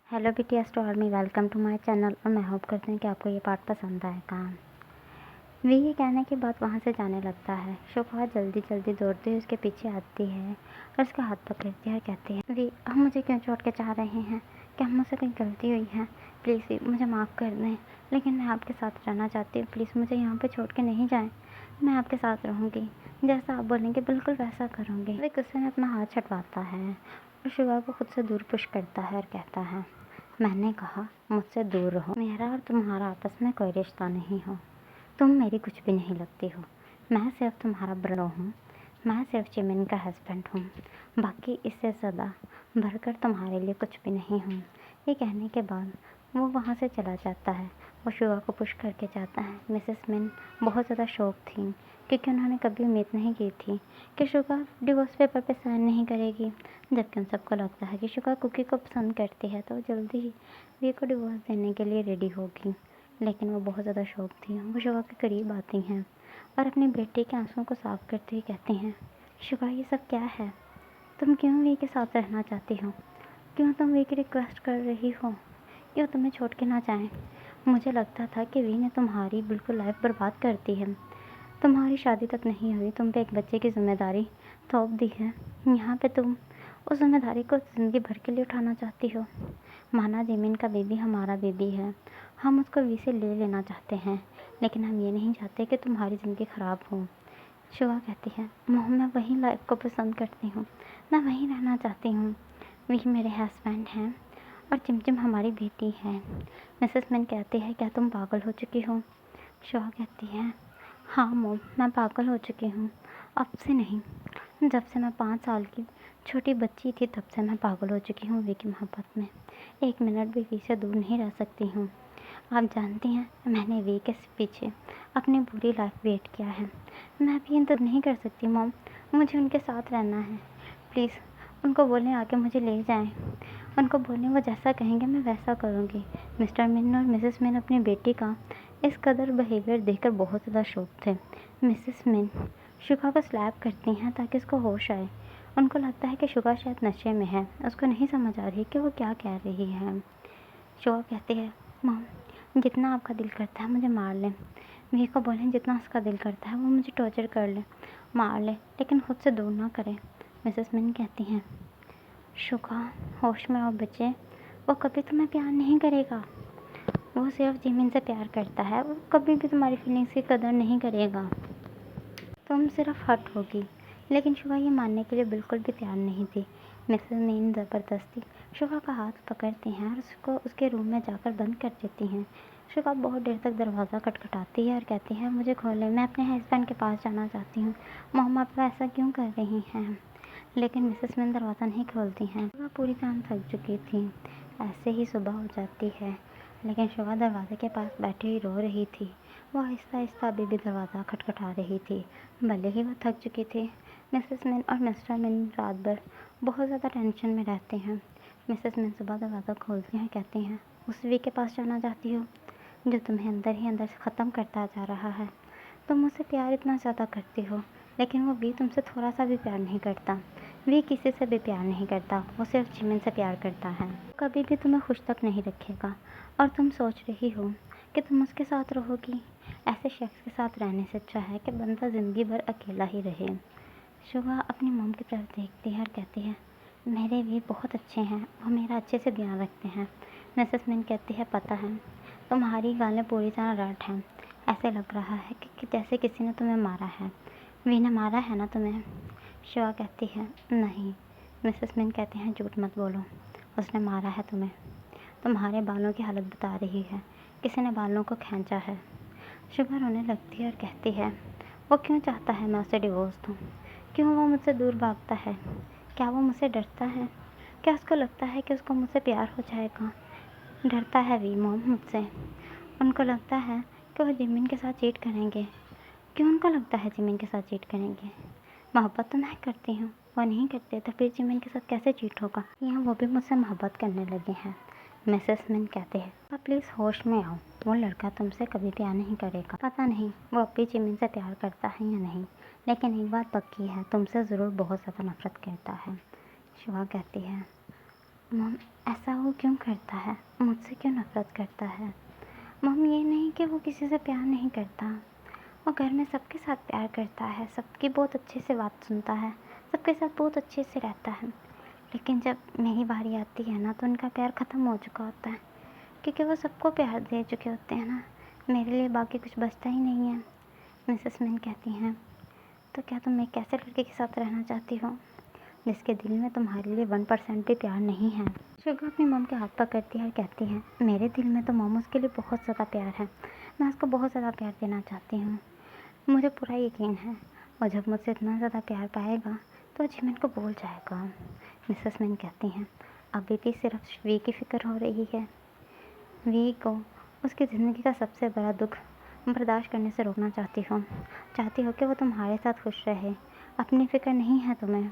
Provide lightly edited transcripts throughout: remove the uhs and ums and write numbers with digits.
Hello BTS to army, welcome to my channel. और मैं hope करती हूँ कि आपको ये पार्ट पसंद आएगा। वे ये कहने के बाद वहाँ से जाने लगता है। शुभा जल्दी जल्दी दौड़ती हुई उसके पीछे आती है और उसका हाथ पकड़ती है और कहती है, वी हम मुझे क्यों छोड़ के जा रहे हैं? क्या मुझसे कोई गलती हुई है? प्लीज़ वी मुझे माफ़ कर दें, लेकिन मैं आपके साथ रहना चाहती हूँ। प्लीज़ मुझे यहाँ पर छोड़ के नहीं जाएँ। मैं आपके साथ रहूँगी, जैसा आप बोलेंगे बिल्कुल वैसा करूँगी। वे गुस्से में अपना हाथ छुड़वाता है और शुभा को खुद से दूर पुश करता है और कहता है, मैंने कहा मुझसे दूर रहो। मेरा और तुम्हारा आपस में कोई रिश्ता नहीं हो। तुम मेरी कुछ भी नहीं लगती हो। मैं सिर्फ तुम्हारा ब्रो हूँ। मैं सिर्फ जिमिन का हस्बैंड हूँ। बाकी इससे ज़्यादा बढ़कर तुम्हारे लिए कुछ भी नहीं हूँ। ये कहने के बाद वो वहाँ से चला जाता है। वो शुभा को पुश करके जाता है। मिसेस मिन बहुत ज़्यादा शॉक थी, क्योंकि उन्होंने कभी उम्मीद नहीं की थी कि शुभा डिवोर्स पेपर पे साइन नहीं करेगी। जबकि उन सबको लगता है कि शुभा कुकी को पसंद करती है, तो जल्दी ही वी को डिवोर्स देने के लिए रेडी होगी। लेकिन वो बहुत ज़्यादा शौक थी। वो शुभा के करीब आती हैं और अपनी बेटी के आंसुओं को साफ करते हुए कहती हैं, शुभा ये सब क्या है? तुम क्यों वी के साथ रहना चाहती हो? क्यों तुम वी की रिक्वेस्ट कर रही हो? क्यों तुम्हें छोड़ के ना जाएं? मुझे लगता था कि वी ने तुम्हारी बिल्कुल लाइफ बर्बाद कर दी है। तुम्हारी शादी तक नहीं हुई, तुम पे एक बच्चे की जिम्मेदारी थोप दी है। यहाँ पे तुम उस जिम्मेदारी को ज़िंदगी भर के लिए उठाना चाहती हो। माना जिमिन का बेबी हमारा बेबी है, हम उसको वी से ले लेना चाहते हैं, लेकिन हम ये नहीं चाहते कि तुम्हारी ज़िंदगी ख़राब हो। शुभा कहती है, मोह मैं वही लाइफ को पसंद करती हूँ, मैं वहीं रहना चाहती हूँ। वी मेरे हस्बैंड हैं और चिमचिम हमारी बेटी है। मिसेस मिन कहती है, क्या तुम पागल हो चुकी हो? शुभा कहती है, हाँ मोम, मैं पागल हो चुकी हूँ। अब से नहीं, जब से मैं 5 साल की छोटी बच्ची थी तब से मैं पागल हो चुकी हूँ वी की मोहब्बत में। एक मिनट भी वी से दूर नहीं रह सकती हूँ। आप जानती हैं, मैंने वी के पीछे अपनी पूरी लाइफ वेट किया है। मैं भी इंतज़ार नहीं कर सकती मॉम, मुझे उनके साथ रहना है। प्लीज़ उनको बोलें आके मुझे ले जाएं। उनको बोलें वो जैसा कहेंगे मैं वैसा करूँगी। मिस्टर मिन और मिसेस मिन अपनी बेटी का इस कदर बिहेवियर देखकर बहुत ज़्यादा शॉक थे। मिसेस मिन शुभा को स्लैप करती हैं ताकि उसको होश आए। उनको लगता है कि शुभा शायद नशे में है, उसको नहीं समझ आ रही कि वो क्या कह रही है। शुभा कहती है, मॉम जितना आपका दिल करता है मुझे मार लें। वी को बोलें जितना उसका दिल करता है वो मुझे टॉर्चर कर ले, मार ले, लेकिन खुद से दूर ना करे। मिसेस मिन कहती हैं, शुभा होश में आओ बच्चे, वो कभी तुम्हें प्यार नहीं करेगा। वो सिर्फ जिमिन से प्यार करता है, वो कभी भी तुम्हारी फीलिंग्स की कदर नहीं करेगा। तुम सिर्फ हर्ट होगी। लेकिन शुभा ये मानने के लिए बिल्कुल भी तैयार नहीं थी। मिसेस मीन ज़बरदस्ती शुभा का हाथ पकड़ती हैं और उसको उसके रूम में जाकर बंद कर देती हैं। शुभा बहुत देर तक दरवाज़ा खटखटाती है और कहती है, मुझे खोलें, मैं अपने हस्बैंड के पास जाना चाहती हूँ। मम्मा आप ऐसा क्यों कर रही हैं? लेकिन मिसेस मीन दरवाज़ा नहीं खोलती हैं। शुभा पूरी तरह थक चुकी थी। ऐसे ही सुबह हो जाती है, लेकिन शुभा दरवाजे के पास बैठी हुई रो रही थी। वो आहिस्ता आहिस्ता अभी भी दरवाज़ा खटखटा रही थी, भले ही वो थक चुकी थी। मिसेस मिन और मिस्टर मिन रात भर बहुत ज़्यादा टेंशन में रहते हैं। मिसेस मिन सुबह दरवाज़ा खोलती हैं, कहती हैं, उस वी के पास जाना चाहती हो जो तुम्हें अंदर ही अंदर से ख़त्म करता जा रहा है। तुम मुझसे प्यार इतना ज़्यादा करती हो, लेकिन वो वी तुमसे थोड़ा सा भी प्यार नहीं करता। वी किसी से भी प्यार नहीं करता, वो सिर्फ जिमिन से प्यार करता है। कभी भी तुम्हें खुश तक नहीं रखेगा और तुम सोच रही हो कि तुम उसके साथ रहोगी। ऐसे शख्स के साथ रहने से अच्छा है कि बंदा ज़िंदगी भर अकेला ही रहे। शुभा अपनी मॉम की तरफ देखती है और कहती है, मेरे वी बहुत अच्छे हैं, वो मेरा अच्छे से ध्यान रखते हैं। मिसेस मिन कहती है, पता है तुम्हारी गालें पूरी तरह रट हैं। ऐसे लग रहा है कि जैसे किसी ने तुम्हें मारा है। वी ने मारा है ना तुम्हें? शुभा कहती है, नहीं। मिसेस मिन कहते हैं, झूठ मत बोलो, उसने मारा है तुम्हें। तुम्हारे बालों की हालत बता रही है, किसी ने बालों को खींचा है। शुभा रोने लगती है और कहती है, वो क्यों चाहता है मैं उससे डिवोर्स दूँ? क्यों वो मुझसे दूर भागता है? क्या वो मुझसे डरता है? क्या उसको लगता है कि उसको मुझसे प्यार हो जाएगा? डरता है वी मॉम मुझसे। उनको लगता है कि वो जिमिन के साथ चीट करेंगे। क्यों उनको लगता है जिमिन के साथ चीट करेंगे? मोहब्बत तो मैं करती हूँ, वो नहीं करते तो फिर जिमिन के साथ कैसे चीट होगा? यहाँ वो भी मुझसे मोहब्बत करने लगे हैं। मिसेस मिन कहते हैं, आप प्लीज़ होश में आओ, वो लड़का तुमसे कभी प्यार नहीं करेगा। पता नहीं वो अब भी जिमिन से प्यार करता है या नहीं, लेकिन एक बात पक्की है, तुमसे ज़रूर बहुत ज़्यादा नफरत करता है। शुभा कहती है, मम ऐसा वो क्यों करता है, मुझसे क्यों नफ़रत करता है। मम ये नहीं कि वो किसी से प्यार नहीं करता, वो घर में सबके साथ प्यार करता है, सबकी बहुत अच्छे से बात सुनता है, सबके साथ बहुत अच्छे से रहता है। लेकिन जब मेरी बारी आती है ना, तो उनका प्यार ख़त्म हो चुका होता है, क्योंकि वो सबको प्यार दे चुके होते हैं ना। मेरे लिए बाकी कुछ बचता ही नहीं है। मिसेस मिन कहती हैं, तो क्या तुम एक ऐसे लड़के के साथ रहना चाहती हो जिसके दिल में तुम्हारे लिए 1% भी प्यार नहीं है। शुगर अपनी मम के हाथ पकड़ती है और कहती है, मेरे दिल में तो मम उसके लिए बहुत ज़्यादा प्यार है, मैं उसको बहुत ज़्यादा प्यार देना चाहती हूँ। मुझे पूरा यकीन है और जब मुझसे इतना ज़्यादा प्यार पाएगा तो जिमिन को भूल जाएगा। मिसेस मिन कहती हैं, अभी भी सिर्फ वी की फ़िक्र हो रही है। वी को उसकी ज़िंदगी का सबसे बड़ा दुख बर्दाश्त करने से रोकना चाहती हो कि वो तुम्हारे साथ खुश रहे, अपनी फ़िक्र नहीं है तुम्हें।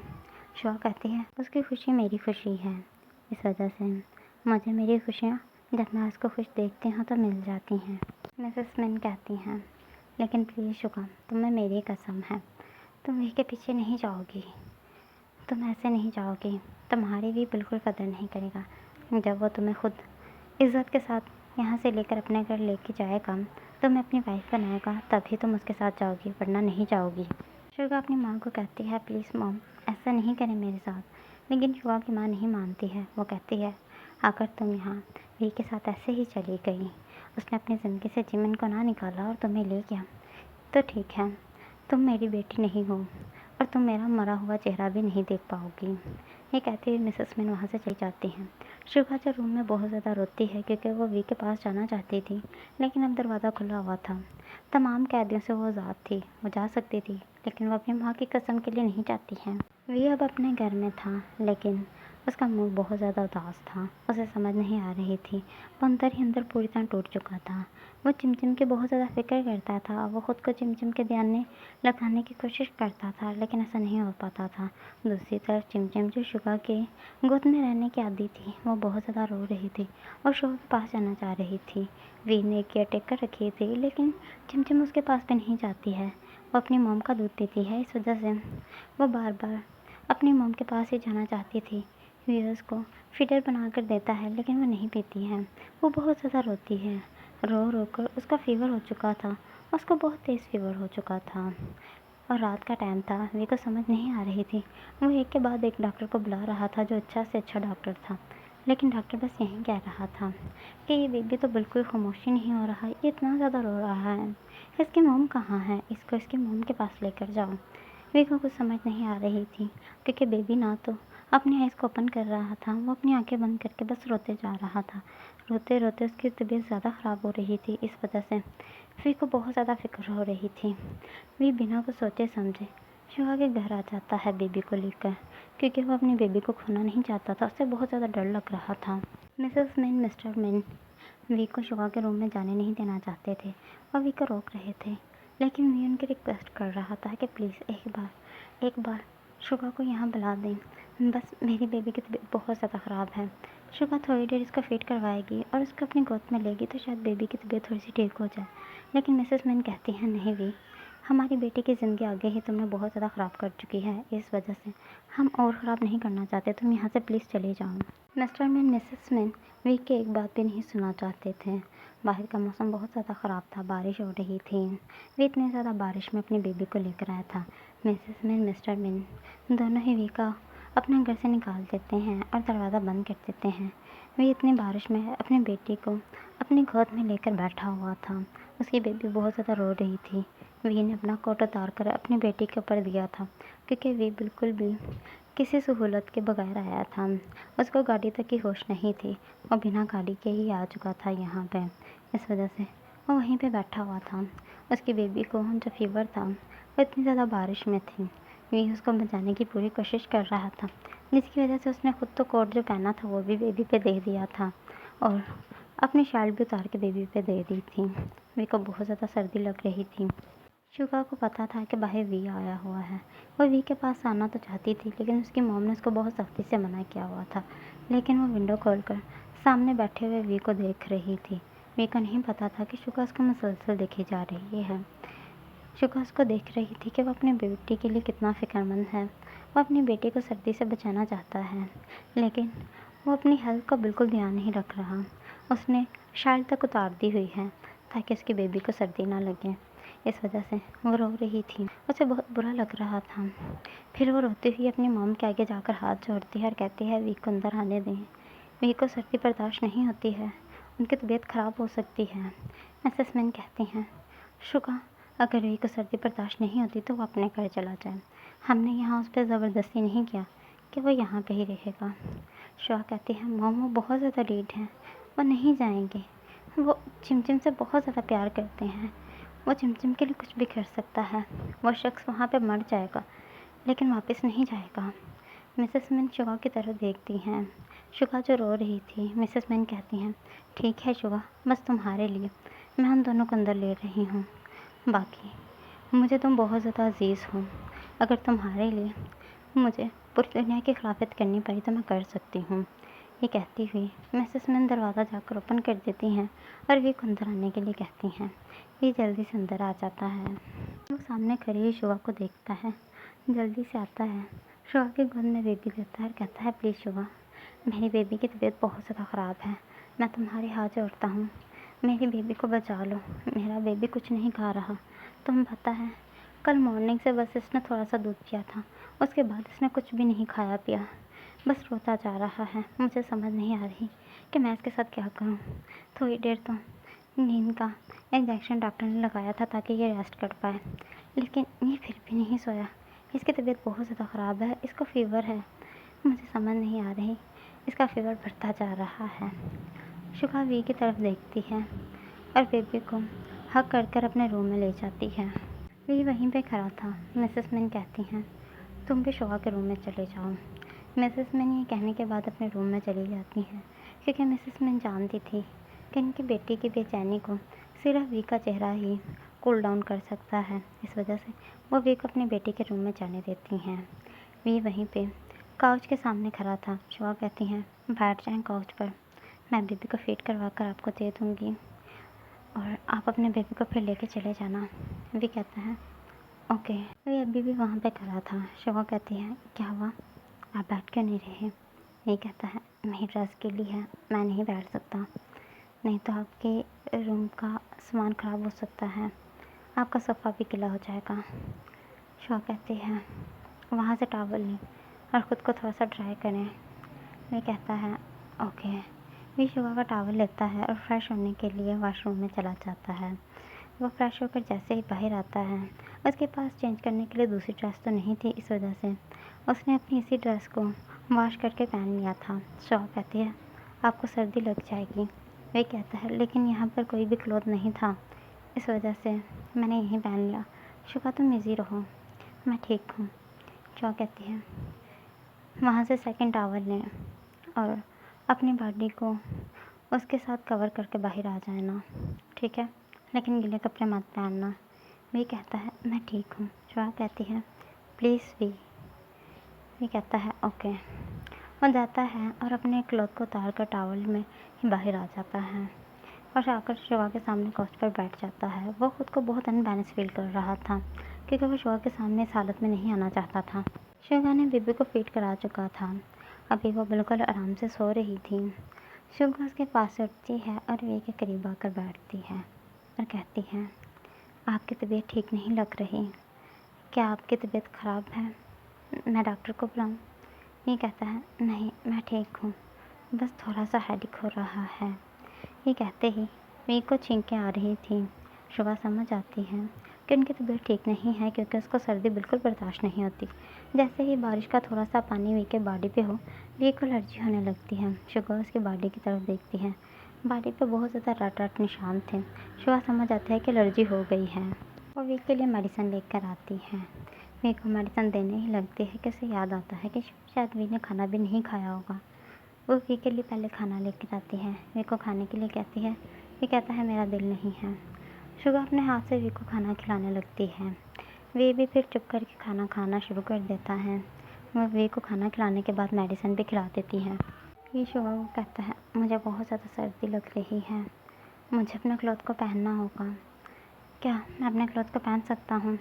शुआ कहती है, उसकी खुशी मेरी खुशी है, इस वजह से मुझे मेरी खुशियाँ जब मैं उसको खुश देखती हूँ तो मिल जाती हैं। मिसेस मिन कहती हैं, लेकिन प्लीज़ शुआ, तुम्हें मेरी कसम है, तुम वी के पीछे नहीं जाओगी, तुम ऐसे नहीं जाओगी, तुम्हारी भी बिल्कुल कदर नहीं करेगा। जब वो तुम्हें खुद इज़्ज़त के साथ यहाँ से लेकर अपने घर लेके जाएगा, तुम्हें अपनी वाइफ बनाएगा, तभी तुम उसके साथ जाओगी, वरना नहीं जाओगी। शुगा अपनी माँ को कहती है, प्लीज़ मॉम, ऐसा नहीं करें मेरे साथ। लेकिन शुगा की माँ नहीं मानती है। वो कहती है, अगर तुम यहाँ वी के साथ ऐसे ही चली गई, उसने अपनी ज़िंदगी से जिमिन को ना निकाला और तुम्हें ले गया, तो ठीक है, तुम मेरी बेटी नहीं हो और तुम मेरा मरा हुआ चेहरा भी नहीं देख पाओगी। ये कहते हुए मिसेस मिन वहाँ से चली जाती हैं। शुभा जो रूम में बहुत ज़्यादा रोती है, क्योंकि वो वी के पास जाना चाहती थी, लेकिन अब दरवाज़ा खुला हुआ था। तमाम कैदियों से वो आज़ाद थी, वो जा सकती थी, लेकिन वो अपनी माँ की कसम के लिए नहीं जाती है। वी अब अपने घर में था, लेकिन उसका मूड बहुत ज़्यादा उदास था। उसे समझ नहीं आ रही थी, वो अंदर ही अंदर पूरी तरह टूट चुका था। वो चिमचिम की बहुत ज़्यादा फ़िक्र करता था। वो ख़ुद को चिमचिम के ध्यान में लगाने की कोशिश करता था, लेकिन ऐसा नहीं हो पाता था। दूसरी तरफ चिमचिम, जो शुगा के गोद में रहने की आदी थी, वो बहुत ज़्यादा रो रही थी और शुगा के पास जाना चाह रही थी। वी ने केयर टेकर रखी थी, लेकिन चिमचिम उसके पास भी नहीं जाती है। वो अपनी मॉम का दूध पीती है, इस वजह से वो बार बार अपनी मॉम के पास ही जाना चाहती थी। वी उसको फीडर बना कर देता है, लेकिन वो नहीं पीती है। वो बहुत ज़्यादा रोती है। रो रो कर उसका फ़ीवर हो चुका था, उसको बहुत तेज़ फ़ीवर हो चुका था और रात का टाइम था। वी को समझ नहीं आ रही थी। वो एक के बाद एक डॉक्टर को बुला रहा था, जो अच्छा से अच्छा डॉक्टर था, लेकिन डॉक्टर बस यही कह रहा था कि ये बेबी तो बिल्कुल खामोशी नहीं हो रहा है, ये इतना ज़्यादा रो रहा है, इसकी मोम कहाँ है, इसको इसकी मोम के पास लेकर जाओ। वी को कुछ समझ नहीं आ रही थी, क्योंकि बेबी ना तो अपनी आइज़ को ओपन कर रहा था, वो अपनी आंखें बंद करके बस रोते जा रहा था। रोते रोते उसकी तबीयत ज़्यादा ख़राब हो रही थी। इस वजह से वी को बहुत ज़्यादा फ़िक्र हो रही थी। वी बिना कुछ सोचे समझे शुआ के घर आ जाता है बेबी को लेकर, क्योंकि वो अपनी बेबी को खोना नहीं चाहता था। उसे बहुत ज़्यादा डर लग रहा था। मिसेस मिन, मिस्टर मिन वी को शुआ के रूम में जाने नहीं देना चाहते थे और वी को रोक रहे थे, लेकिन वी उनकी रिक्वेस्ट कर रहा था कि प्लीज़ एक बार शुगा को यहाँ बुला दें, बस मेरी बेबी की तबीयत बहुत ज़्यादा ख़राब है। शुगा थोड़ी देर इसका फीड करवाएगी और उसको अपनी गोद में लेगी, तो शायद बेबी की तबीयत थोड़ी सी ठीक हो जाए। लेकिन मिसेस मिन कहती हैं, नहीं वी, हमारी बेटी की ज़िंदगी आगे ही तुमने बहुत ज़्यादा ख़राब कर चुकी है, इस वजह से हम और ख़राब नहीं करना चाहते, तुम यहाँ से प्लीज़ चले जाओ। मिस्टर मिन, मिसेस मिन वी की एक बात भी नहीं सुनना चाहते थे। बाहर का मौसम बहुत ज़्यादा ख़राब था, बारिश हो रही थी। वी इतनी ज़्यादा बारिश में अपनी बेबी को लेकर आया था। मिसेस मिन, मिस्टर मिन दोनों ही वी का अपने घर से निकाल देते हैं और दरवाज़ा बंद कर देते हैं। वी इतनी बारिश में अपनी बेटी को अपनी गोद में लेकर बैठा हुआ था। उसकी बेबी बहुत ज़्यादा रो रही थी। वी ने अपना कोट उतार कर अपनी बेटी के ऊपर दिया था, क्योंकि वी बिल्कुल भी किसी सहूलत के बगैर आया था। उसको गाड़ी तक की होश नहीं थी, वो बिना गाड़ी के ही आ चुका था यहाँ पे। इस वजह से वो वहीं पे बैठा हुआ था। उसकी बेबी को जो फीवर था, वो इतनी ज़्यादा बारिश में थी। वी उसको बचाने की पूरी कोशिश कर रहा था, जिसकी वजह से उसने खुद तो कोट जो पहना था वो भी बेबी पे दे दिया था और अपनी शॉल भी उतार के बेबी पे दे दी थी। वी को बहुत ज़्यादा सर्दी लग रही थी। शुगा को पता था कि बाहर वी आया हुआ है। वो वी के पास आना तो चाहती थी, लेकिन उसकी मॉम ने उसको बहुत सख्ती से मना किया हुआ था। लेकिन वो विंडो खोलकर सामने बैठे हुए वी को देख रही थी। वी को नहीं पता था कि शुगा उसको मुसलसल देखी जा रही है। शुगा उसको देख रही थी कि वो अपनी बेटी के लिए कितना फ़िक्रमंद है। वो अपनी बेटी को सर्दी से बचाना चाहता है, लेकिन वो अपनी हेल्थ का बिल्कुल ध्यान नहीं रख रहा। उसने शाल तक उतार दी हुई है ताकि उसकी बेबी को सर्दी ना लगे। इस वजह से वो रो रही थी। उसे बहुत बुरा लग रहा था। फिर वो रोती हुई अपनी मॉम के आगे जाकर हाथ जोड़ती है और कहती है, वी को अंदर आने दें। वी को सर्दी बर्दाश्त नहीं होती है, उनकी तबीयत ख़राब हो सकती है। मिसेस मिन कहती हैं, शुगा, अगर वी को सर्दी बर्दाश्त नहीं होती तो वो अपने घर चला जाए। हमने यहाँ उस पर ज़बरदस्ती नहीं किया कि वो यहाँ पे ही रहेगा। शुआ कहती है, मॉम वो बहुत ज़्यादा लीड हैं, वो नहीं जाएंगे। वो चिमचिम से बहुत ज़्यादा प्यार करते हैं। वो चिमचिम के लिए कुछ भी कर सकता है। वो शख्स वहाँ पे मर जाएगा लेकिन वापस नहीं जाएगा। मिसेस मिन शुगा की तरफ देखती हैं। शुगा जो रो रही थी, मिसेस मिन कहती हैं, ठीक है शुगा, बस तुम्हारे लिए मैं उन दोनों को अंदर ले रही हूँ। बाकी मुझे तुम बहुत ज़्यादा अजीज़ हो। अगर तुम्हारे लिए मुझे पूरी दुनिया की खिलाफत करनी पड़ी तो मैं कर सकती हूँ। ये कहती हुई मिसेस मिन दरवाज़ा जाकर ओपन कर देती हैं और वी को अंदर आने के लिए कहती हैं। वी जल्दी से अंदर आ जाता है। वो सामने खड़ी हुई शुगा को देखता है, जल्दी से आता है, शुगा की गोद में बेबी देता है और कहता है, प्लीज़ शुगा, मेरी बेबी की तबीयत बहुत ज़्यादा ख़राब है, मैं तुम्हारे हाथ जोड़ता हूँ, मेरी बेबी को बचा लो। मेरा बेबी कुछ नहीं खा रहा। तुम्हें पता है कल मॉर्निंग से बस इसने थोड़ा सा दूध पिया था, उसके बाद इसने कुछ भी नहीं खाया पिया, बस रोता जा रहा है। मुझे समझ नहीं आ रही कि मैं इसके साथ क्या करूं। थोड़ी देर तो नींद का इंजेक्शन डॉक्टर ने लगाया था ताकि ये रेस्ट कर पाए, लेकिन ये फिर भी नहीं सोया। इसकी तबीयत बहुत ज़्यादा ख़राब है, इसको फ़ीवर है। मुझे समझ नहीं आ रही, इसका फ़ीवर बढ़ता जा रहा है। शुगा वी की तरफ देखती है और बेबी को हग कर अपने रूम में ले जाती है। वी वहीं पे खड़ा था। मिसेस मिन कहती हैं, तुम भी शुगा के रूम में चले जाओ। मिसेस मिन ये कहने के बाद अपने रूम में चली जाती हैं, क्योंकि मिसेस मिन जानती थी कि उनकी बेटी की बेचैनी को सिर्फ वी का चेहरा ही कूल डाउन कर सकता है। इस वजह से वो वी को अपनी बेटी के रूम में जाने देती हैं। वी वहीं पे काउच के सामने खड़ा था। शुआ कहती हैं, बैठ जाएं काउच पर, मैं बेबी को फीड करवा कर आपको दे दूँगी और आप अपने बेबी को फिर लेके चले जाना। वी कहता है, ओके। वी अभी भी वहाँ पे खड़ा था। शुआ कहती है, क्या हुआ, आप बैठ क्यों नहीं रहे? ये कहता है, मेरी ड्रेस के लिए है, मैं नहीं बैठ सकता, नहीं तो आपके रूम का सामान ख़राब हो सकता है, आपका सोफ़ा भी गीला हो जाएगा। शुआ कहती है, वहाँ से टॉवल लें और ख़ुद को थोड़ा सा ड्राई करें। ये कहता है, ओके। वी शुआ का टॉवल लेता है और फ्रेश होने के लिए वॉशरूम में चला जाता है। वो फ्रेश होकर जैसे ही बाहर आता है, उसके पास चेंज करने के लिए दूसरी ड्रेस तो नहीं थी, इस वजह से उसने अपनी इसी ड्रेस को वॉश करके पहन लिया था। शुआ कहती है, आपको सर्दी लग जाएगी। वे कहता है, लेकिन यहाँ पर कोई भी क्लॉथ नहीं था, इस वजह से मैंने यहीं पहन लिया। शुआ, तुम इजी रहो, मैं ठीक हूँ। शुआ कहती है, वहाँ से सेकंड टॉवल लें और अपनी बॉडी को उसके साथ कवर करके बाहर आ जाना, ठीक है, लेकिन गीले कपड़े मत पहनना। वी कहता है, मैं ठीक हूँ। शुआ कहती है, प्लीज़ वी कहता है, ओके। वो जाता है और अपने क्लॉथ को उतार कर टॉवल में ही बाहर आ जाता है और आकर शुआ के सामने काउच पर बैठ जाता है। वो खुद को बहुत अनबैलेंस फील कर रहा था क्योंकि वो शुआ के सामने इस हालत में नहीं आना चाहता था। शुआ ने बेबी को फीड करा चुका था, अभी वो बिल्कुल आराम से सो रही थी। शुआ उसके पास उठती है और वे के करीब आकर बैठती है और कहती है, आपकी तबीयत ठीक नहीं लग रही, क्या आपकी तबीयत ख़राब है, मैं डॉक्टर को बुलाऊँ? ये कहता है, नहीं मैं ठीक हूँ, बस थोड़ा सा हेडेक हो रहा है। ये कहते ही वी को छींकें आ रही थी। शुआ समझ आती है कि उनकी तबीयत ठीक नहीं है क्योंकि उसको सर्दी बिल्कुल बर्दाश्त नहीं होती। जैसे ही बारिश का थोड़ा सा पानी वी के बॉडी पे हो, वी को एलर्जी होने लगती है। शुआ उसकी बॉडी की तरफ देखती है, बॉडी पे बहुत ज़्यादा रट रट निशान थे। शुआ समझ आता है कि एलर्जी हो गई है। वो वी के लिए मेडिसिन लेकर आती है। वी को मेडिसिन देने ही लगती है कि उसे याद आता है कि शायद वी ने खाना भी नहीं खाया होगा। वो वी के लिए पहले खाना लेकर आती है। वी को खाने के लिए कहती है। वी कहता है, मेरा दिल नहीं है। शुगा अपने हाथ से वी को खाना खिलाने लगती है। वी भी फिर चुप करके खाना खाना शुरू कर देता है। वो वी को खाना खिलाने के बाद मेडिसिन भी खिला देती है। वी शुगा को कहता है, मुझे बहुत ज़्यादा सर्दी लग रही है, मुझे अपने क्लॉथ को पहनना होगा, क्या मैं अपने क्लॉथ को पहन सकता हूँ,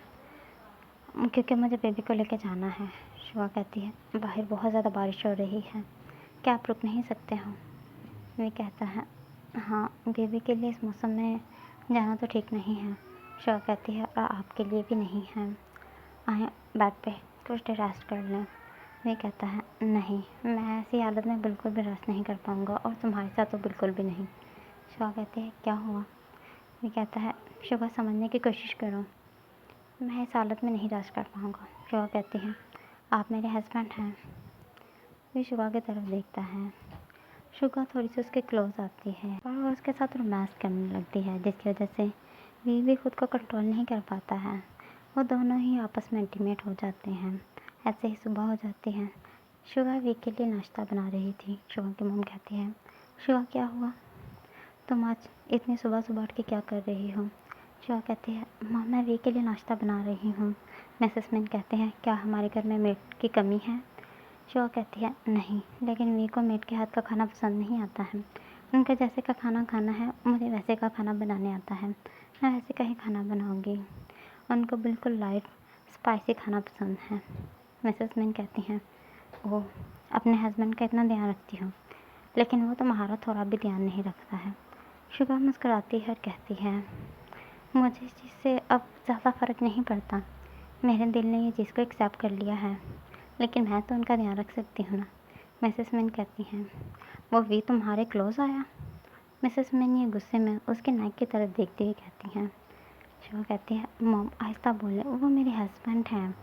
क्योंकि मुझे बेबी को लेकर जाना है। शुआ कहती है, बाहर बहुत ज़्यादा बारिश हो रही है, क्या आप रुक नहीं सकते हो? वी कहता है, हाँ, बेबी के लिए इस मौसम में जाना तो ठीक नहीं है। शिवा कहती है, और आपके लिए भी नहीं है। आए बेड पे कुछ देर रेस्ट कर लें। वे कहता है, नहीं, मैं ऐसी हालत में बिल्कुल भी रेस्ट नहीं कर पाऊँगा, और तुम्हारे साथ तो बिल्कुल भी नहीं। शिवा कहती है, क्या हुआ? वे कहता है, शिवा समझने की कोशिश करो, मैं इस हालत में नहीं रेस्ट कर पाऊँगा। शिवा कहती है, आप मेरे हस्बैंड हैं। वे शिवा की तरफ देखता है। शिवा थोड़ी सी उसके क्लोज आती है और वो उसके साथ रोमांस करने लगती है, जिसकी वजह से वी भी खुद को कंट्रोल नहीं कर पाता है। वो दोनों ही आपस में इंटीमेट हो जाते हैं। ऐसे ही सुबह हो जाती है। शिवा वी के लिए नाश्ता बना रही थी। शिवा की मॉम कहती है, शिवा क्या हुआ? तुम आज इतनी सुबह सुबह उठ के क्या कर रही हो? शिवा कहती है, मॉम मैं वी के लिए नाश्ता बना रही हूँ। मिसेस मिन कहते हैं, क्या हमारे घर में मेड की कमी है? शिवा कहती है, नहीं, लेकिन वी को मेड के हाथ का खाना पसंद नहीं आता है। उनका जैसे का खाना खाना है, मुझे वैसे का खाना बनाने आता है। मैं वैसे का ही खाना बनाऊंगी। उनको बिल्कुल लाइट स्पाइसी खाना पसंद है। मिसेस मिन कहती हैं, ओह, अपने हस्बैंड का इतना ध्यान रखती हो, लेकिन वो तुम्हारा थोड़ा भी ध्यान नहीं रखता है। शिवा मुस्कुराती है और कहती है, मुझे इस चीज़ से अब ज़्यादा फ़र्क नहीं पड़ता। मेरे दिल ने ये चीज़ को एक्सेप्ट कर लिया है, लेकिन मैं तो उनका ध्यान रख सकती हूँ ना। मिसेस मिन कहती हैं, वो वी तुम्हारे क्लोज आया? मिसेस मिन ये गुस्से में उसके नेक की तरफ देखते हुए कहती हैं। शिवा कहती है, मॉम आहिस्ता बोले, वो मेरे हस्बैंड हैं।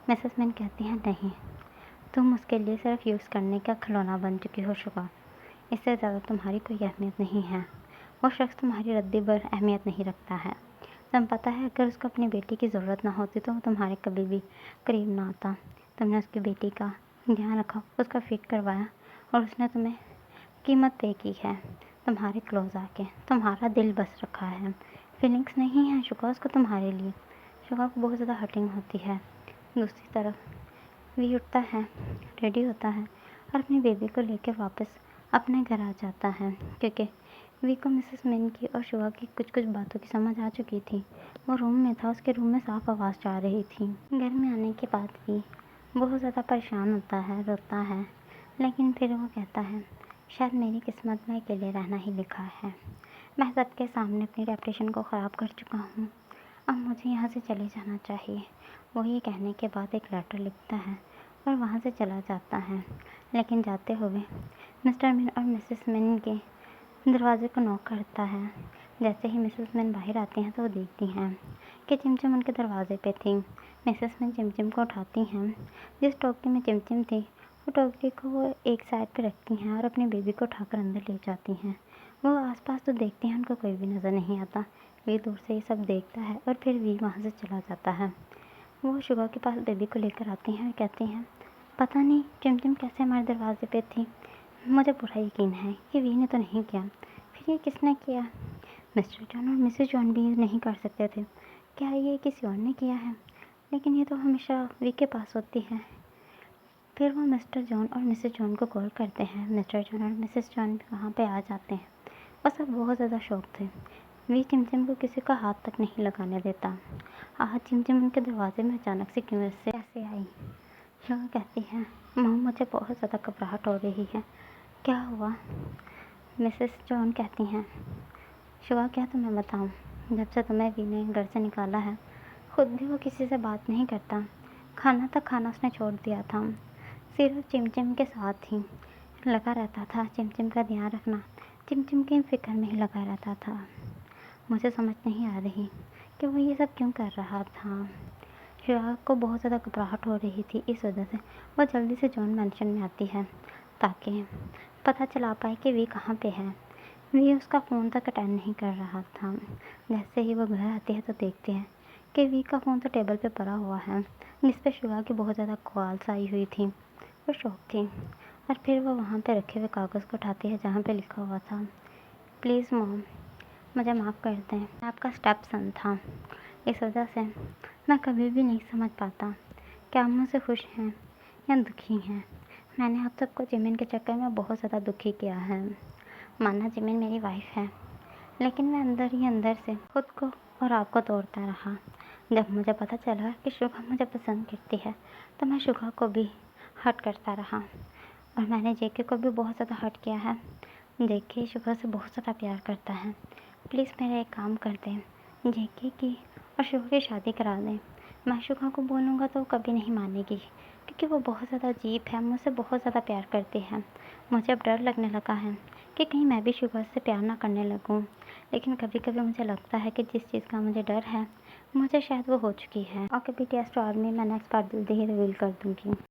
मिसेस मिन कहती हैं, नहीं, तुम उसके लिए सिर्फ यूज़ करने का खिलौना बन चुकी हो शिवा। इससे ज़्यादा तुम्हारी कोई अहमियत नहीं है। वो शख्स तुम्हारी रद्दी पर अहमियत नहीं रखता है। तुम्हें पता है, अगर उसको अपनी बेटी की ज़रूरत ना होती तो वो तुम्हारे कभी भी करीब ना आता। तुमने उसकी बेटी का ध्यान रखा, उसका फिट करवाया, और उसने तुम्हें कीमत पे की है। तुम्हारे क्लोज आके तुम्हारा दिल बस रखा है। फीलिंग्स नहीं है शुका उसको तुम्हारे लिए। शुका को बहुत ज़्यादा हर्टिंग होती है। दूसरी तरफ वी उठता है, रेडी होता है और अपनी बेबी को लेकर वापस अपने घर आ जाता है, क्योंकि वी को मिसेस मिन की और शुआ की कुछ कुछ बातों की समझ आ चुकी थी। वो रूम में था, उसके रूम में साफ आवाज़ जा रही थी। घर में आने के बाद भी बहुत ज़्यादा परेशान होता है, रोता है, लेकिन फिर वो कहता है, शायद मेरी किस्मत में अकेले रहना ही लिखा है। मैं सबके सामने अपनी रेपुटेशन को ख़राब कर चुका हूँ, अब मुझे यहाँ से चले जाना चाहिए। वो ये कहने के बाद एक लेटर लिखता है और वहाँ से चला जाता है, लेकिन जाते हुए मिस्टर मिन और मिसेस मिन के दरवाजे को नॉक करता है। जैसे ही मिसेस मिन बाहर आती हैं तो वो देखती हैं कि चिमचिम उनके दरवाजे पे थी। मिसेस मिन चिमचिम को उठाती हैं। जिस टोकरी में चिमचिम थी, वो टोकरी को वो एक साइड पे रखती हैं और अपनी बेबी को उठाकर अंदर ले जाती हैं। वो आसपास तो देखती हैं, उनको कोई भी नज़र नहीं आता। वी दूर से ये सब देखता है और फिर वी वहाँ से चला जाता है। वो शुभा के पास बेबी को लेकर आती हैं और कहती हैं, पता नहीं चिमचिम कैसे हमारे दरवाजे पे थी। मुझे पूरा यकीन है कि वी ने तो नहीं किया, फिर ये किसने किया? मिस्टर जॉन और मिसेस जॉन भी नहीं कर सकते थे। क्या ये किसी और ने किया है? लेकिन ये तो हमेशा वी के पास होती है। फिर वो मिस्टर जॉन और मिसेस जॉन को कॉल करते हैं। मिस्टर जॉन और मिसेस जॉन वहाँ पे आ जाते हैं और सब बहुत ज़्यादा शौक थे। वी चिमचिम को किसी का हाथ तक नहीं लगाने देता। आज चिमचिम उनके दरवाजे में अचानक से क्यों ऐसे कैसे आई? शिवा कहती है, मॉम मुझे बहुत ज़्यादा घबराहट हो रही है। क्या हुआ? मिसेस जॉन कहती हैं, शिवा क्या तुम्हें बताऊं, जब से तुम्हें वी ने घर से निकाला है, खुद भी वो किसी से बात नहीं करता। खाना तक खाना उसने छोड़ दिया था, सिर्फ चिमचिम के साथ ही लगा रहता था। चिमचिम का ध्यान रखना चिमचिम की फिक्र में ही लगा रहता था। मुझे समझ नहीं आ रही कि वो ये सब क्यों कर रहा था। शिवा को बहुत ज़्यादा घबराहट हो रही थी, इस वजह से वो जल्दी से जॉन मैंशन में आती है ताकि पता चला पाए कि वी कहाँ पे है। वी उसका फ़ोन तक अटेंड नहीं कर रहा था। जैसे ही वो घर आती है तो देखते हैं कि वी का फ़ोन तो टेबल पे पड़ा हुआ है, जिस पे शिवा की बहुत ज़्यादा कॉल्स आई हुई थी। वो शौक थी और फिर वो वहाँ पे रखे हुए कागज़ को उठाती है जहाँ पे लिखा हुआ था, प्लीज़ मॉम मुझे माफ़ कर दें, मैं आपका स्टेप सन था। इस वजह से मैं कभी भी नहीं समझ पाता कि आप मुझसे खुश हैं या दुखी हैं। मैंने आप सबको जिमिन के चक्कर में बहुत ज़्यादा दुखी किया है। माना जिमिन मेरी वाइफ है, लेकिन मैं अंदर ही अंदर से खुद को और आपको तोड़ता रहा। जब मुझे पता चला कि शुभा मुझे पसंद करती है तो मैं शुभा को भी हर्ट करता रहा। और मैंने जेके को भी बहुत ज़्यादा हर्ट किया है। जेके शुभा से बहुत ज़्यादा प्यार करता है। प्लीज़ मेरा एक काम कर दें, जेके की और शुभा की शादी करा दें। मैं शुभा को बोलूँगा तो वो कभी नहीं मानेगी, क्योंकि वो बहुत ज़्यादा अजीब है, मुझसे बहुत ज़्यादा प्यार करती है। मुझे अब डर लगने लगा है कि कहीं मैं भी शुभा से प्यार ना करने लगूँ। लेकिन कभी कभी मुझे लगता है कि जिस चीज़ का मुझे डर है, मुझे शायद वो हो चुकी है। और BTS टू आर्मी मैं नेक्स्ट पार्ट जल्दी ही रिवील कर दूँगी।